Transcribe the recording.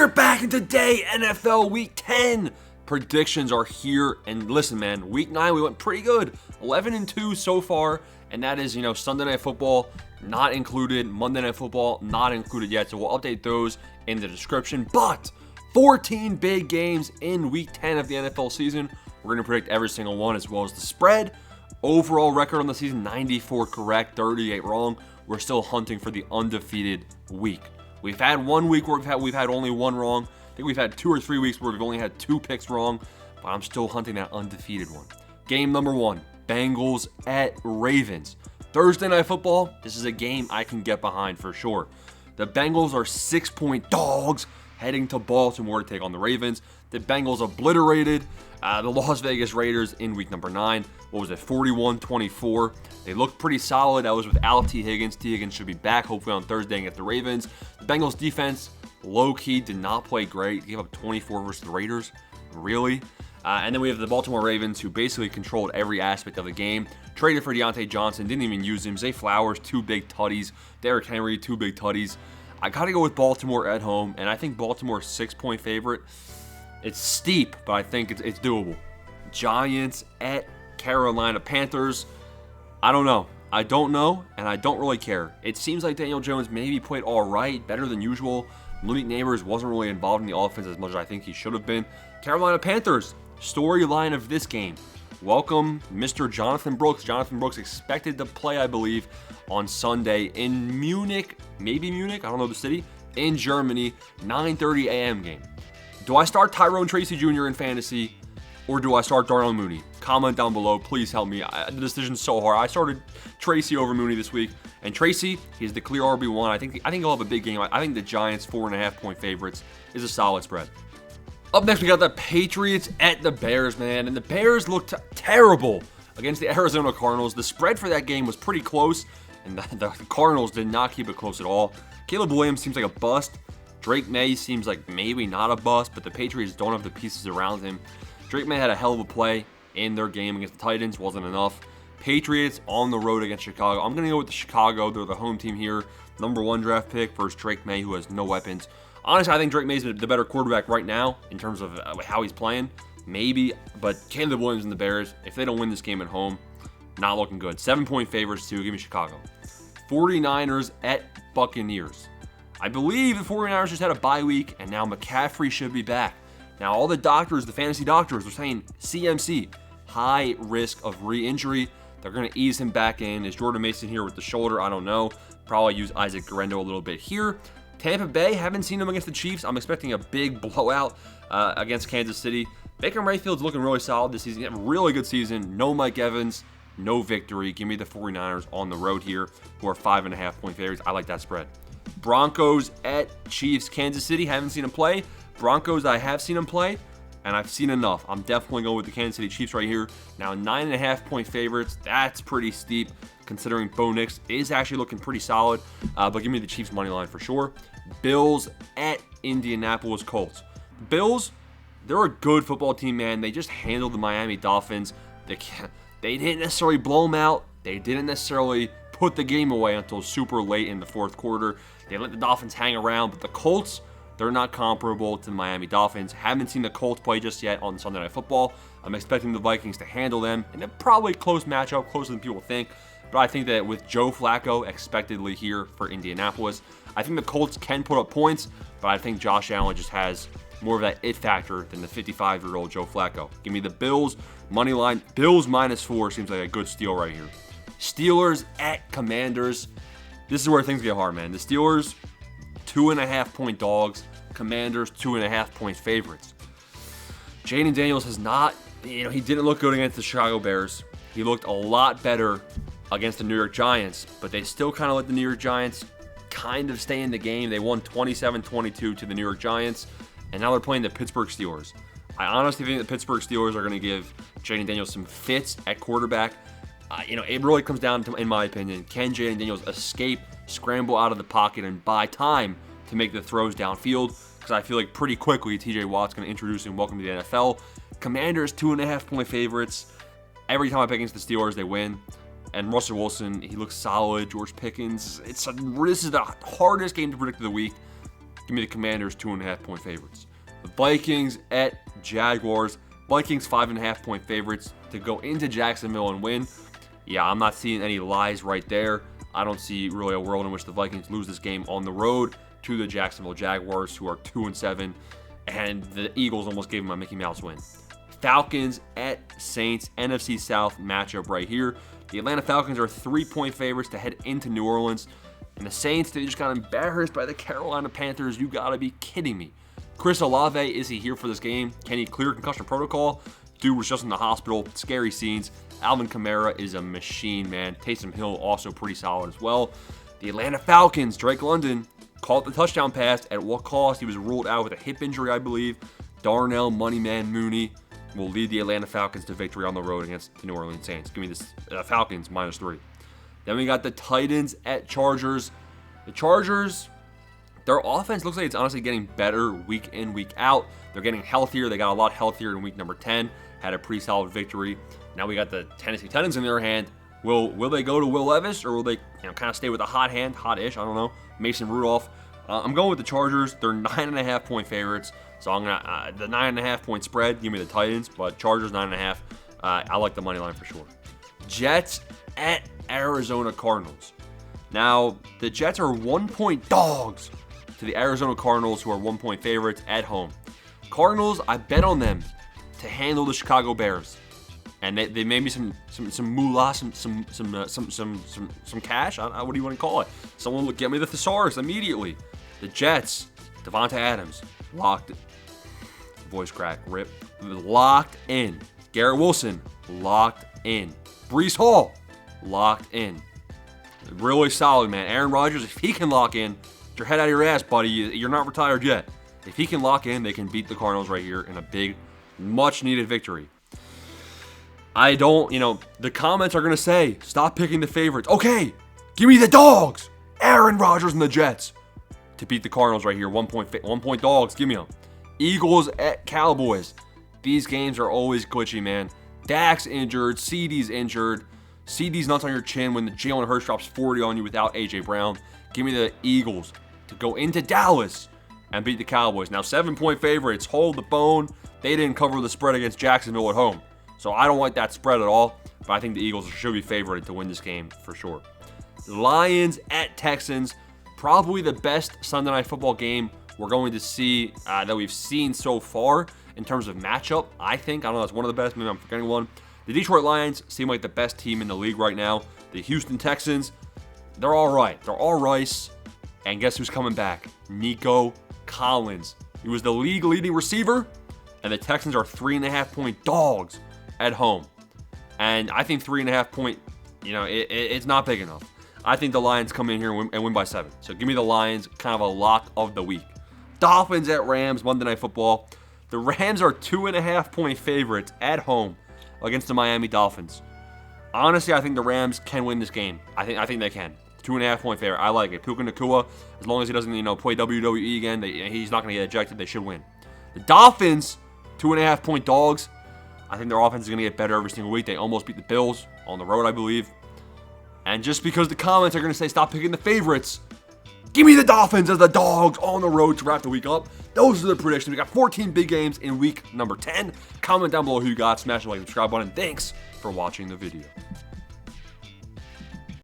are back, and today, NFL Week 10 predictions are here. And listen, man, Week 9, we went pretty good. 11-2 so far, and that is, Sunday Night Football not included, Monday Night Football not included yet, so we'll update those in the description. But 14 big games in Week 10 of the NFL season. We're going to predict every single one, as well as the spread. Overall record on the season, 94 correct, 38 wrong. We're still hunting for the undefeated week. We've had 1 week where we've had only one wrong. I think we've had 2 or 3 weeks where we've only had 2 picks wrong, but I'm still hunting that undefeated one. Game number 1, Bengals at Ravens. Thursday Night Football, this is a game I can get behind for sure. The Bengals are 6-point dogs heading to Baltimore to take on the Ravens. The Bengals obliterated the Las Vegas Raiders in week number 9. 41-24. They looked pretty solid. That was without T. Higgins. T. Higgins should be back hopefully on Thursday against the Ravens. The Bengals defense, low-key, did not play great. Gave up 24 versus the Raiders. Really? And then we have the Baltimore Ravens, who basically controlled every aspect of the game. Traded for Deontay Johnson, didn't even use him. Zay Flowers, 2 big tutties. Derrick Henry, 2 big tutties. I got to go with Baltimore at home, and I think Baltimore's 6-point favorite. It's steep, but I think it's doable. Giants at Carolina Panthers. I don't know, and I don't really care. It seems like Daniel Jones maybe played all right, better than usual. Malik Neighbors wasn't really involved in the offense as much as I think he should have been. Carolina Panthers, storyline of this game. Welcome Mr. Jonathan Brooks. Jonathan Brooks expected to play, I believe, on Sunday in Munich, maybe Munich, I don't know the city, in Germany, 9:30 a.m. game. Do I start Tyrone Tracy Jr. in fantasy, or do I start Darnell Mooney? Comment down below. Please help me. The decision's so hard. I started Tracy over Mooney this week, and Tracy, he's the clear RB1. I think he'll have a big game. I think the Giants 4.5-point favorites is a solid spread. Up next, we got the Patriots at the Bears, man, and the Bears looked terrible against the Arizona Cardinals. The spread for that game was pretty close, and the Cardinals did not keep it close at all. Caleb Williams seems like a bust. Drake May seems like maybe not a bust, but the Patriots don't have the pieces around him. Drake May had a hell of a play in their game against the Titans, wasn't enough. Patriots on the road against Chicago. I'm going to go with the Chicago. They're the home team here. Number 1 draft pick versus Drake May, who has no weapons. Honestly, I think Drake May's the better quarterback right now in terms of how he's playing. Maybe, but Caleb Williams and the Bears, if they don't win this game at home, not looking good. 7-point favorites too. Give me Chicago. 49ers at Buccaneers. I believe the 49ers just had a bye week, and now McCaffrey should be back. Now, all the doctors, the fantasy doctors, are saying CMC, high risk of re-injury. They're going to ease him back in. Is Jordan Mason here with the shoulder? I don't know. Probably use Isaac Guerrero a little bit here. Tampa Bay, haven't seen them against the Chiefs. I'm expecting a big blowout against Kansas City. Baker Mayfield's looking really solid this season. He had a really good season. No Mike Evans, no victory. Give me the 49ers on the road here, who are 5.5-point favorites. I like that spread. Broncos at Chiefs. Kansas City, haven't seen him play. Broncos, I have seen him play, and I've seen enough. I'm definitely going with the Kansas City Chiefs right here. Now, 9.5-point favorites. That's pretty steep, considering Bo Nix is actually looking pretty solid. But give me the Chiefs money line for sure. Bills at Indianapolis Colts. Bills, they're a good football team, man. They just handled the Miami Dolphins. They didn't necessarily blow them out. They didn't necessarily put the game away until super late in the fourth quarter. They let the Dolphins hang around, but the Colts, they're not comparable to the Miami Dolphins. Haven't seen the Colts play just yet on Sunday Night Football. I'm expecting the Vikings to handle them, and it's probably a close matchup, closer than people think. But I think that with Joe Flacco expectedly here for Indianapolis, I think the Colts can put up points, but I think Josh Allen just has more of that it factor than the 55-year-old Joe Flacco. Give me the Bills money line. Bills -4 seems like a good steal right here. Steelers at Commanders. This is where things get hard, man. The Steelers, 2.5-point dogs. Commanders, 2.5-point favorites. Jaden Daniels has not, he didn't look good against the Chicago Bears. He looked a lot better against the New York Giants, but they still kind of let the New York Giants kind of stay in the game. They won 27-22 to the New York Giants, and now they're playing the Pittsburgh Steelers. I honestly think the Pittsburgh Steelers are going to give Jaden Daniels some fits at quarterback. It really comes down to, in my opinion, can Jaden Daniels escape, scramble out of the pocket, and buy time to make the throws downfield? Because I feel like pretty quickly TJ Watt's going to introduce him. Welcome to the NFL. Commanders, 2.5-point favorites. Every time I pick against the Steelers, they win. And Russell Wilson, he looks solid. George Pickens, this is the hardest game to predict of the week. Give me the Commanders 2.5-point favorites. The Vikings at Jaguars. Vikings 5.5-point favorites to go into Jacksonville and win. Yeah, I'm not seeing any lies right there. I don't see really a world in which the Vikings lose this game on the road to the Jacksonville Jaguars, who are 2-7, and the Eagles almost gave them a Mickey Mouse win. Falcons at Saints, NFC South matchup right here. The Atlanta Falcons are 3-point favorites to head into New Orleans. And the Saints, they just got embarrassed by the Carolina Panthers. You gotta be kidding me. Chris Olave, is he here for this game? Can he clear concussion protocol? Dude was just in the hospital. Scary scenes. Alvin Kamara is a machine, man. Taysom Hill also pretty solid as well. The Atlanta Falcons, Drake London, caught the touchdown pass. At what cost? He was ruled out with a hip injury, I believe. Darnell Moneyman Mooney will lead the Atlanta Falcons to victory on the road against the New Orleans Saints. Give me this Falcons -3. Then we got the Titans at Chargers. The Chargers, their offense looks like it's honestly getting better week in, week out. They're getting healthier. They got a lot healthier in week number 10. Had a pretty solid victory. Now we got the Tennessee Titans in their hand. Will they go to Will Levis, or will they kind of stay with a hot hand, hot-ish, I don't know, Mason Rudolph? I'm going with the Chargers. They're 9.5-point favorites, so I'm gonna the 9.5-point spread. Give me the Titans, but Chargers 9.5. I like the money line for sure. Jets at Arizona Cardinals. Now the Jets are 1-point dogs to the Arizona Cardinals, who are 1-point favorites at home. Cardinals, I bet on them to handle the Chicago Bears, and they made me some moolah, some cash. What do you want to call it? Someone look, get me the thesaurus immediately. The Jets, Devonta Adams, locked. Voice crack, rip. Locked in. Garrett Wilson, locked in. Breece Hall, locked in. Really solid, man. Aaron Rodgers, if he can lock in, get your head out of your ass, buddy. You're not retired yet. If he can lock in, they can beat the Cardinals right here in a big, much-needed victory. I don't, the comments are going to say, stop picking the favorites. Okay, give me the dogs. Aaron Rodgers and the Jets to beat the Cardinals right here. 1-point dogs, give me them. Eagles at Cowboys. These games are always glitchy, man. Dak's injured. CD's injured. CD's nuts on your chin when the Jalen Hurts drops 40 on you without A.J. Brown. Give me the Eagles to go into Dallas and beat the Cowboys. Now, 7-point favorites. Hold the bone. They didn't cover the spread against Jacksonville at home. So I don't like that spread at all. But I think the Eagles should be favored to win this game for sure. Lions at Texans. Probably the best Sunday Night Football game we're going to see that we've seen so far in terms of matchup. I think. I don't know. It's one of the best. Maybe I'm forgetting one. The Detroit Lions seem like the best team in the league right now. The Houston Texans, they're all right. They're all rice. And guess who's coming back? Nico Collins. He was the league leading receiver. And the Texans are 3.5-point dogs at home. And I think 3.5-point, it's not big enough. I think the Lions come in here and win by 7. So give me the Lions, kind of a lock of the week. Dolphins at Rams, Monday Night Football. The Rams are 2.5-point favorites at home against the Miami Dolphins. Honestly, I think the Rams can win this game. I think they can. 2.5-point favorite. I like it. Puka Nacua, as long as he doesn't, play WWE again, he's not going to get ejected. They should win. The Dolphins, 2.5-point dogs. I think their offense is going to get better every single week. They almost beat the Bills on the road, I believe. And just because the comments are going to say stop picking the favorites, give me the Dolphins as the dogs on the road to wrap the week up. Those are the predictions. We got 14 big games in week number 10. Comment down below who you got. Smash the like and subscribe button. Thanks for watching the video.